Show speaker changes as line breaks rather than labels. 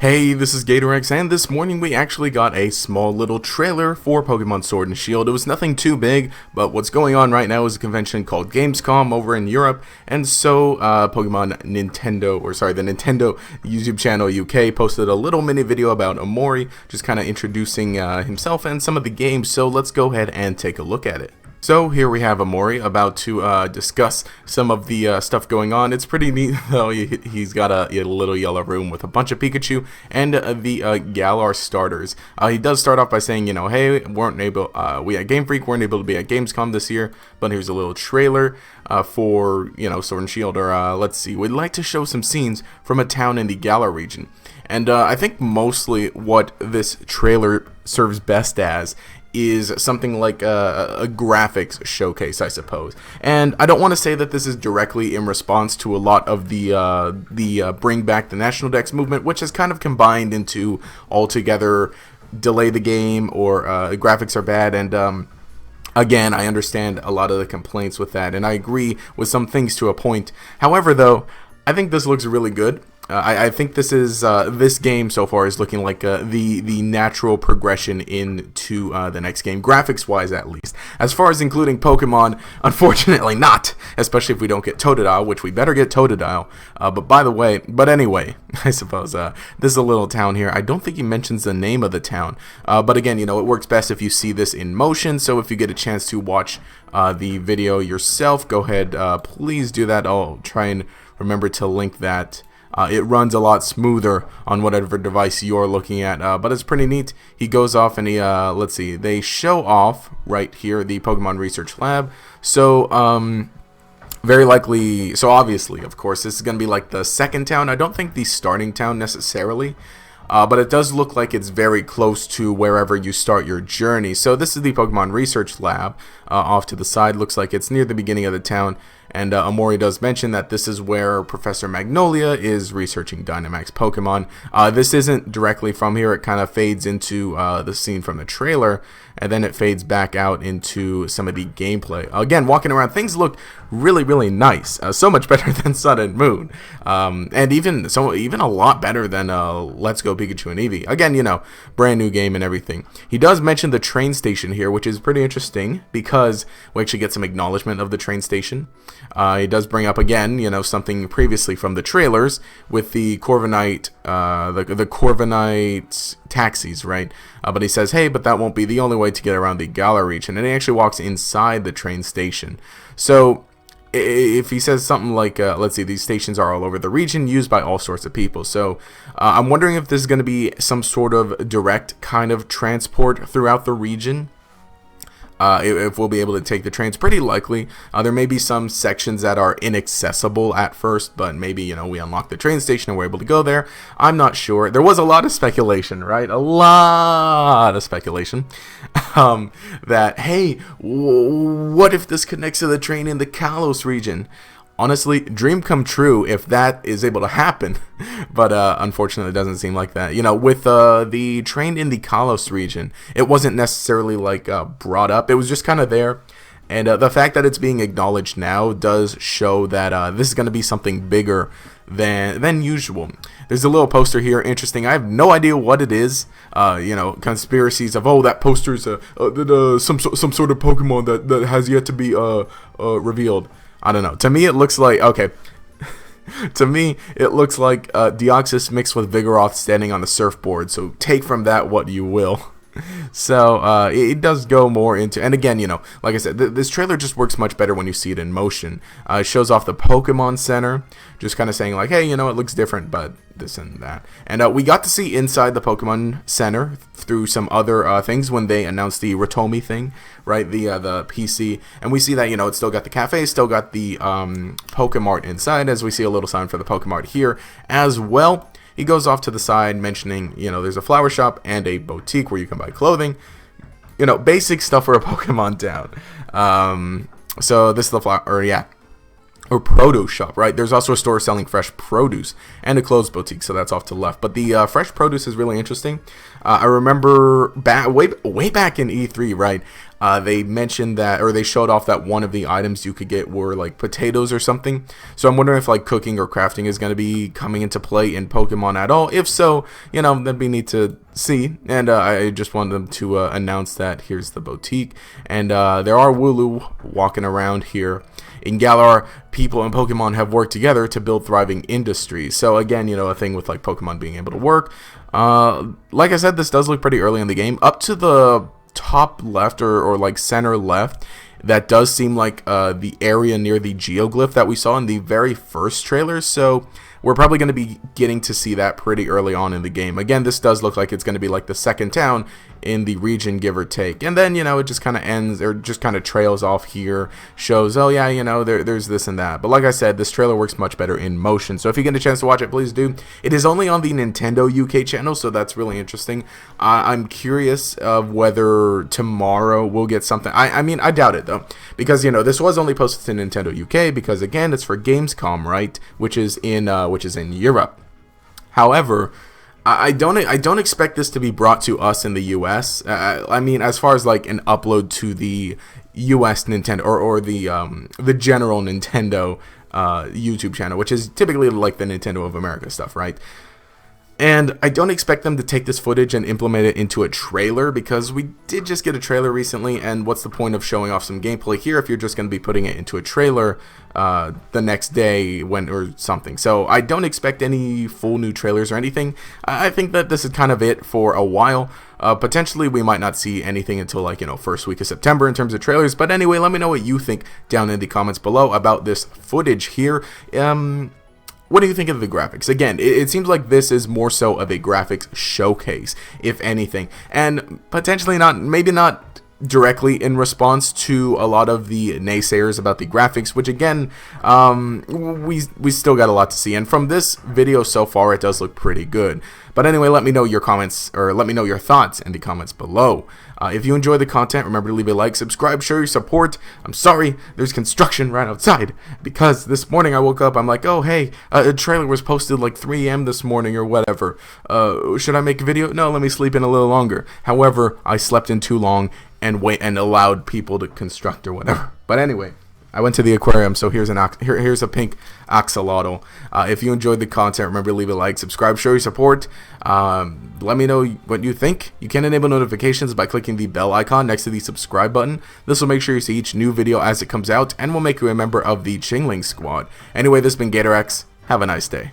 Hey, this is GatorX, and this morning we actually got a small little trailer for Pokemon Sword and Shield. It was nothing too big, but what's going on right now is a convention called Gamescom over in Europe, and so the Nintendo YouTube channel UK posted a little mini video about Omori, just kind of introducing himself and some of the games, so let's go ahead and take a look at it. So here we have Omori about to discuss some of the stuff going on. It's pretty neat though. He's got a little yellow room with a bunch of Pikachu and the Galar starters. He does start off by saying, hey, we at Game Freak weren't able to be at Gamescom this year, but here's a little trailer for Sword and Shield. Or let's see, we'd like to show some scenes from a town in the Galar region. And I think mostly what this trailer serves best as is something like a graphics showcase, I suppose. And I don't want to say that this is directly in response to a lot of the bring back the National Dex movement, which has kind of combined into altogether delay the game or graphics are bad. And again, I understand a lot of the complaints with that, and I agree with some things to a point. However, though, I think this looks really good. I think this is this game so far is looking like the natural progression into the next game, graphics-wise at least. As far as including Pokemon, unfortunately not, especially if we don't get Totodile, which we better get Totodile. But anyway, I suppose this is a little town here. I don't think he mentions the name of the town, but again, it works best if you see this in motion. So if you get a chance to watch the video yourself, go ahead, please do that. I'll try and remember to link that. It runs a lot smoother on whatever device you're looking at, but it's pretty neat. He goes off and let's see, they show off right here the Pokemon Research Lab. So, very likely, so obviously, of course, this is going to be like the second town. I don't think the starting town necessarily, but it does look like it's very close to wherever you start your journey. So this is the Pokemon Research Lab off to the side. Looks like it's near the beginning of the town. And Omori does mention that this is where Professor Magnolia is researching Dynamax Pokemon. This isn't directly from here. It kind of fades into the scene from the trailer, and then it fades back out into some of the gameplay. Again, walking around, things look really, really nice. So much better than Sun and Moon, and even a lot better than Let's Go Pikachu and Eevee. Again, brand new game and everything. He does mention the train station here, which is pretty interesting because we actually get some acknowledgement of the train station. He does bring up again, something previously from the trailers with the Corviknight, the Corviknight taxis, right? But he says, hey, but that won't be the only way to get around the Galar region, and he actually walks inside the train station. So if he says something like, let's see, these stations are all over the region, used by all sorts of people. So I'm wondering if this is going to be some sort of direct kind of transport throughout the region. If we'll be able to take the trains, pretty likely. There may be some sections that are inaccessible at first, but maybe, we unlock the train station and we're able to go there. I'm not sure. There was a lot of speculation, right? A lot of speculation that, hey, what if this connects to the train in the Kalos region? Honestly, dream come true if that is able to happen, but unfortunately it doesn't seem like that. With the train in the Kalos region, it wasn't necessarily brought up. It was just kind of there, and the fact that it's being acknowledged now does show that this is going to be something bigger than usual. There's a little poster here, interesting. I have no idea what it is. Conspiracies of, oh, that poster's some sort of Pokemon that has yet to be revealed. I don't know. To me, it looks like, okay. To me, it looks like Deoxys mixed with Vigoroth standing on the surfboard. So take from that what you will. So it does go more into, and again, like I said, this trailer just works much better when you see it in motion. It shows off the Pokemon Center, just kind of saying like, hey, it looks different, but this and that. And we got to see inside the Pokemon Center through some other things when they announced the Ratomi thing, right? The PC, and we see that it's still got the cafe, still got the Pokemart inside, as we see a little sign for the Pokemart here as well. He goes off to the side mentioning, there's a flower shop and a boutique where you can buy clothing. Basic stuff for a Pokemon town. So this is the flower, or yeah. or produce shop, right? There's also a store selling fresh produce and a clothes boutique, so that's off to the left. But the fresh produce is really interesting. I remember way back in E3, right? They mentioned that, or they showed off that one of the items you could get were like potatoes or something. So I'm wondering if like cooking or crafting is going to be coming into play in Pokemon at all. If so, you know, that'd be neat to see. And I just wanted them to announce that here's the boutique, and there are Wooloo walking around here. In Galar, people and Pokemon have worked together to build thriving industries. So again, you know, a thing with like Pokemon being able to work. Like I said, this does look pretty early in the game. Up to the top left or like center left, that does seem like the area near the geoglyph that we saw in the very first trailer. So we're probably going to be getting to see that pretty early on in the game. Again, this does look like it's going to be like the second town in the region, give or take. And then, you know, it just kind of ends, or just kind of trails off here, shows, oh yeah, you know, there's this and that. But like I said, this trailer works much better in motion. So if you get a chance to watch it, please do. It is only on the Nintendo UK channel, so that's really interesting. I'm curious of whether tomorrow we'll get something. I mean, I doubt it though, because, you know, this was only posted to Nintendo UK because, again, it's for Gamescom, right? Which is in Europe. However, I don't expect this to be brought to us in the US. I mean, as far as like an upload to the US Nintendo or the general Nintendo YouTube channel, which is typically like the Nintendo of America stuff, right? And I don't expect them to take this footage and implement it into a trailer, because we did just get a trailer recently, and what's the point of showing off some gameplay here if you're just going to be putting it into a trailer the next day or something. So I don't expect any full new trailers or anything. I think that this is kind of it for a while. Potentially we might not see anything until, like, you know, first week of September in terms of trailers. But anyway, let me know what you think down in the comments below about this footage here. What do you think of the graphics? Again, it seems like this is more so of a graphics showcase, if anything, and potentially maybe not directly in response to a lot of the naysayers about the graphics, which again, we still got a lot to see. And from this video so far, it does look pretty good. But anyway, let me know your comments, or let me know your thoughts in the comments below. If you enjoy the content, remember to leave a like, subscribe, show your support. I'm sorry, there's construction right outside, because this morning I woke up, I'm like, oh hey, a trailer was posted like 3 AM this morning or whatever. Should I make a video? No, let me sleep in a little longer. However, I slept in too long and allowed people to construct or whatever. But anyway, I went to the aquarium, so here's a pink axolotl. If you enjoyed the content, remember to leave a like, subscribe, show your support. Let me know what you think. You can enable notifications by clicking the bell icon next to the subscribe button. This will make sure you see each new video as it comes out, and will make you a member of the Chingling Squad. Anyway, this has been GatorX. Have a nice day.